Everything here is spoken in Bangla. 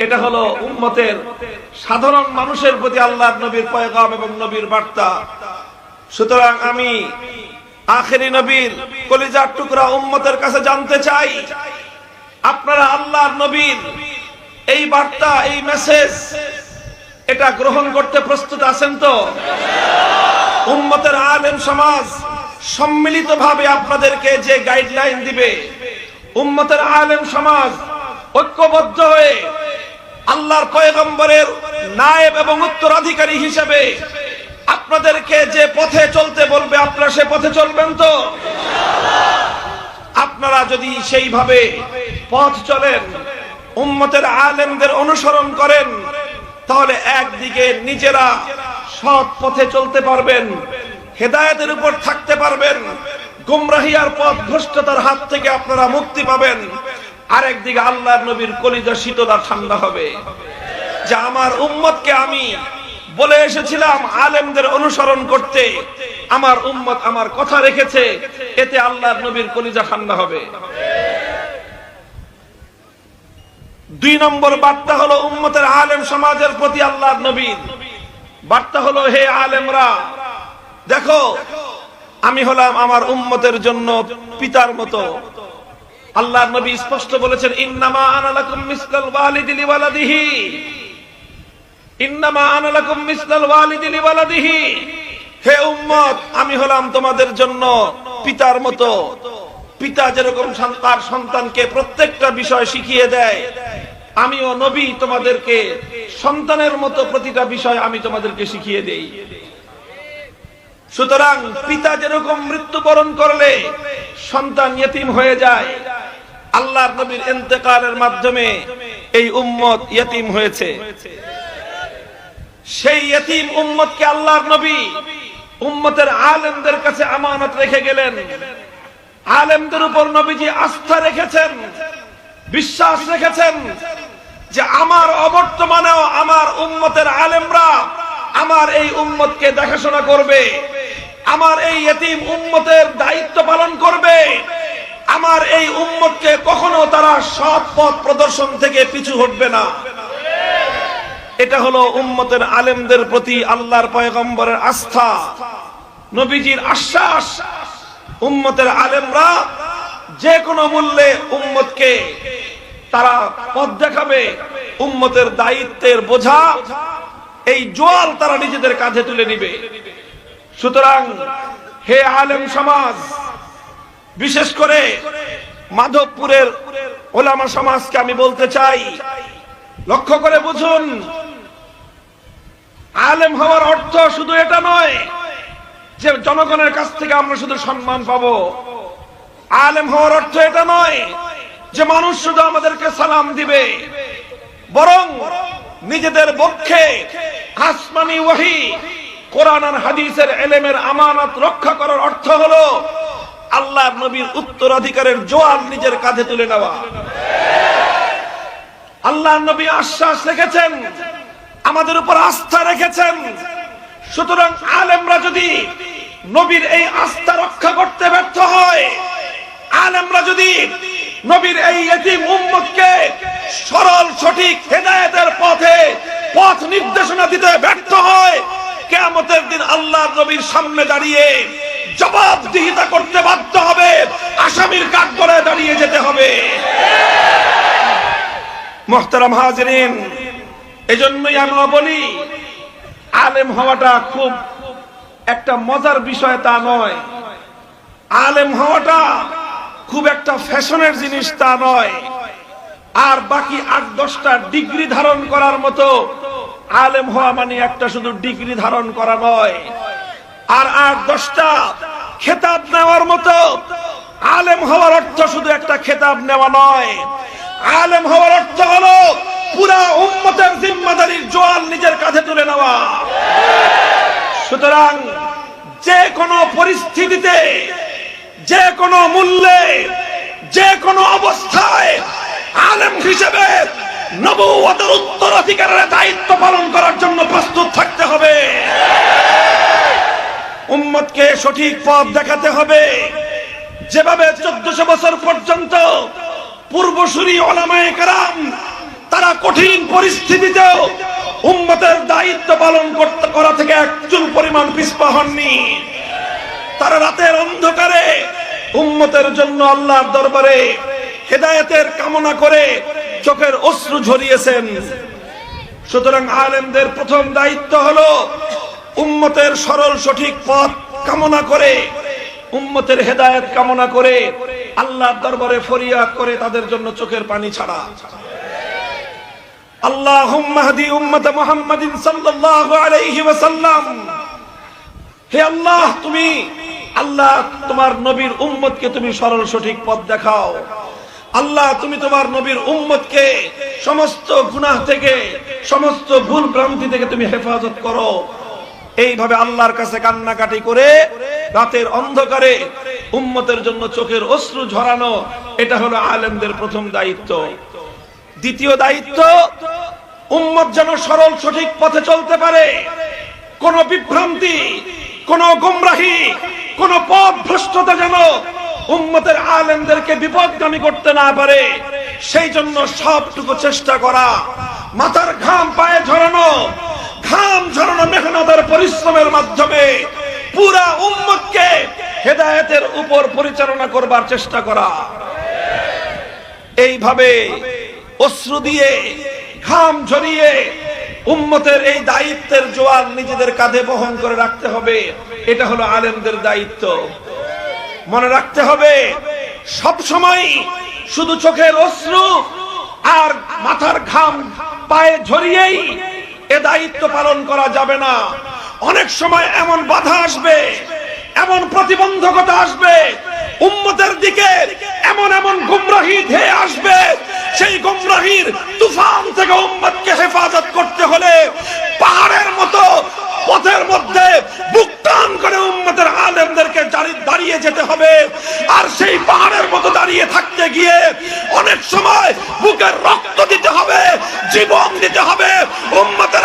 এটা হলো উম্মতের সাধারণ মানুষের প্রতি আল্লাহর নবীর পয়গাম এবং নবীর বার্তা। সুতরাং আমি আখেরি নবীর কলিজার টুকরা উম্মতের কাছে জানতে চাই, আপনারা আল্লাহর নবীর এই বার্তা, এই মেসেজ এটা গ্রহণ করতে প্রস্তুত আছেন তো? উম্মতের আলেম সমাজ সম্মিলিতভাবে আপনাদেরকে যে গাইডলাইন দিবে, উম্মতের আলেম সমাজ ঐক্যবদ্ধ হয়ে আল্লাহর পয়গম্বরের নায়েব এবং উত্তরাধিকারী হিসেবে আপনাদেরকে যে পথে চলতে বলবে, আপনারা সে পথে চলবেন তো? আপনারা যদি সেইভাবে পথ চলেন, উম্মতের আলেমদের অনুসরণ করেন, তাহলে একদিকে নিজেরা সৎ পথে চলতে পারবেন, হেদায়েতের উপর থাকতে পারবেন, গুমরাহি আর পথ ভ্রষ্টতার হাত থেকে আপনারা মুক্তি পাবেন। আরেকদিকে আল্লাহর নবীর কলিজা শীতল আর ঠান্ডা হবে যে আমার উম্মতকে আমি বলে এসেছিলাম আলেমদের অনুসরণ করতে, আমার উম্মত আমার কথা রেখেছে, এতে আল্লাহর নবীর কলিজা ঠান্ডা হবে। 2 নম্বর বার্তা হলো উম্মতের আলেম সমাজের প্রতি আল্লাহর নবীর বার্তা হলো, হে আলেমরা, দেখো আমি হলাম আমার উম্মতের জন্য পিতার মতো। আল্লাহর নবী স্পষ্ট বলেছেন, ইন্নামা আনা লাকুম মিসলাল ওয়ালিদি লিওয়ালাদিহি, ইন্নামা আনা লাকুম মিসলাল ওয়ালিদি লিওয়ালাদিহি। হে উম্মত, আমি হলাম তোমাদের জন্য পিতার মতো। পিতা যেরকম তার সন্তানকে প্রত্যেকটা বিষয় শিখিয়ে দেয়, আমিও নবী তোমাদেরকে সন্তানের মতো প্রতিটা বিষয় আমি তোমাদেরকে শিখিয়ে দেই। সুতরাং পিতা যেরকম মৃত্যুবরণ করলে সন্তান ইয়েতিম হয়ে যায়, আল্লাহর নবীর ইন্তেকালের মাধ্যমে এই উম্মত ইয়েতিম হয়েছে। সেই ইয়েতিম উম্মতকে আল্লাহর নবী উম্মতের আলেমদের কাছে আমানত রেখে গেলেন। আলেমদের উপর নবীজি আস্থা রেখেছেন, বিশ্বাস রেখেছেন যে আমার অবর্তমানেও আমার উম্মতের আলেমরা আমার এই উম্মতকে দেখাশোনা করবে, আমার এই ইয়েতিম উম্মতের দায়িত্ব পালন করবে, আমার এই উম্মতকে কখনো তারা সৎ পথ প্রদর্শন থেকে পিছু হটবে না। এটা হলো উম্মতের আলেমদের প্রতি আল্লাহর পয়গম্বরের আস্থা, নবীজির আশ্বাস। উম্মতের আলেমরা যে কোনো মূল্যে উম্মতকে তারা পথ দেখাবে, উম্মতের দায়িত্বের বোঝা, এই জোয়াল তারা নিজেদের কাঁধে তুলে নিবে। সুতরাং হে আলেম সমাজ, বিশেষ করে মাধবপুরের ওলামা সমাজকে আমি বলতে চাই, লক্ষ্য করে বুঝুন, আলেম হওয়ার অর্থ শুধু এটা নয় যে জনগণের কাছ থেকে আমরা শুধু সম্মান পাবো। আলেম হওয়ার অর্থ এটা নয় যে মানুষ শুধু আমাদেরকে সালাম দিবে, বরং নিজেদের পক্ষে আসমানি ওহী, কোরআন আর হাদিসের ইলমের আমানত রক্ষা করার অর্থ হলো আল্লাহর নবীর উত্তরাধিকারের জোয়াল নিজের কাঁধে তুলে নেওয়া। আল্লাহর নবী আশ্বাস রেখেছেন, আমাদের উপর আস্থা রেখেছেন। সুতরাং আলেমরা যদি নবীর এই আস্থা রক্ষা করতে ব্যর্থ হয়, আলেমরা যদি নবীর এই ইয়েতিম উম্মতকে সরল সঠিক হেদায়েতের পথে পথ নির্দেশনা দিতে ব্যর্থ হয়, কিয়ামতের দিন আল্লাহর নবীর সামনে দাঁড়িয়ে জবাবদিহিতা করতে বাধ্য হবে, আসামির কাঠগড়ায় দাঁড়িয়ে যেতে হবে। মুহতারাম হাজিরিন, এজন্যই আমরা বলি আলেম হওয়াটা খুব একটা মজার বিষয় তা নয়, আলেম হওয়াটা খুব একটা ফ্যাশনের জিনিস তা নয়, আর বাকি 8-10টা ডিগ্রি ধারণ করার মতো আলেম হওয়া মানে একটা শুধু ডিগ্রি ধারণ করা নয়, আর 8-10টা খেতাব নেওয়ার মতো আলেম হওয়ার অর্থ শুধু একটা খেতাব নেওয়া নয়। আলেম হওয়ার অর্থ হলো পুরা উম্মতের জিম্মাদারির জোয়াল নিজের কাঁধে তুলে নেওয়া। সুতরাং যে কোনো পরিস্থিতিতে, যে কোনো মূল্যে, যে কোনো অবস্থায় আলেম হিসেবে নবুয়তের উত্তরাধিকারের দায়িত্ব পালন করার জন্য প্রস্তুত থাকতে হবে। উম্মতকে সঠিক পথ দেখাতে হবে। যেভাবে 1400 বছর পর্যন্ত পূর্বসূরি উলামায়ে কেরাম তারা কঠিন পরিস্থিতিতেও উম্মতের দায়িত্ব পালন করা থেকে একচুল পরিমাণ পিছপা হননি। তারা রাতের অন্ধকারে উম্মতের জন্য আল্লাহর দরবারে হেদায়েতের কামনা করে চোখের অশ্রু ঝরিয়েছেন। সুতরাং আলেমদের প্রথম দায়িত্ব হলো উম্মতের সরল সঠিক পথ কামনা করে, উম্মতের হেদায়েত কামনা করে আল্লাহর দরবারে ফরিয়াদ করে তাদের জন্য চোখের পানি ছাড়া। আল্লাহুম্মা হাদি উম্মত মুহাম্মাদিন সাল্লাল্লাহু আলাইহি ওয়াসাল্লাম। হে আল্লাহ, তুমি আল্লাহ তোমার নবীর উম্মতকে তুমি সরল সঠিক পথ দেখাও। আল্লাহ, তুমি তোমার নবীর উম্মতকে সমস্ত গুনাহ থেকে, সমস্ত ভুল ভ্রান্তি থেকে তুমি হেফাজত করো। এইভাবে আল্লাহর কাছে কান্নাকাটি করে রাতের অন্ধকারে উম্মতের জন্য চোখের অশ্রু ঝরানো, এটা হলো আলেমদের প্রথম দায়িত্ব। দ্বিতীয় দায়িত্ব, উম্মত যেন সরল সঠিক পথে চলতে পারে, কোন বিভ্রান্তি, কোন গোমরাহি, কোন পথ ভ্রষ্টতা যেন উম্মতের আলেমদেরকে বিপদগামী করতে না পারে, সেই জন্য সবটুকু চেষ্টা করা। মাথার ঘাম পায়ে ঝরানো, ঘাম ঝরানো মেহনতের পরিশ্রমের মাধ্যমে পুরা উম্মতকে হেদায়েতের উপর পরিচালনা করবার চেষ্টা করা। এইভাবে অশ্রু দিয়ে, ঘাম ঝরিয়ে উম্মতের এই দায়িত্বের জোয়ান নিজেদের কাঁধে বহন করে রাখতে হবে। এটা হলো আলেমদের দায়িত্ব। মনে রাখতে হবে, সব সময় শুধু চোখের অশ্রু আর মাথার ঘাম পায়ে ঝরিয়েই এ দায়িত্ব পালন করা যাবে না। অনেক সময় এমন বাধা আসবে, এমন প্রতিবন্ধকতা আসবে, উম্মতের দিকে এমন এমন গুমরাহি ধেয়ে আসবে, সেই গুমরাহির তুফান থেকে উম্মতকে হেফাজত করতে হলে পাহাড়ের মতো পথের মধ্যে বুক টান করে উম্মতের আলেমদেরকে দাঁড়িয়ে যেতে হবে। আর সেই পাহাড়ের মতো দাঁড়িয়ে থাকতে গিয়ে অনেক সময় বুকের রক্ত দিতে হবে, জীবন দিতে হবে। উম্মতের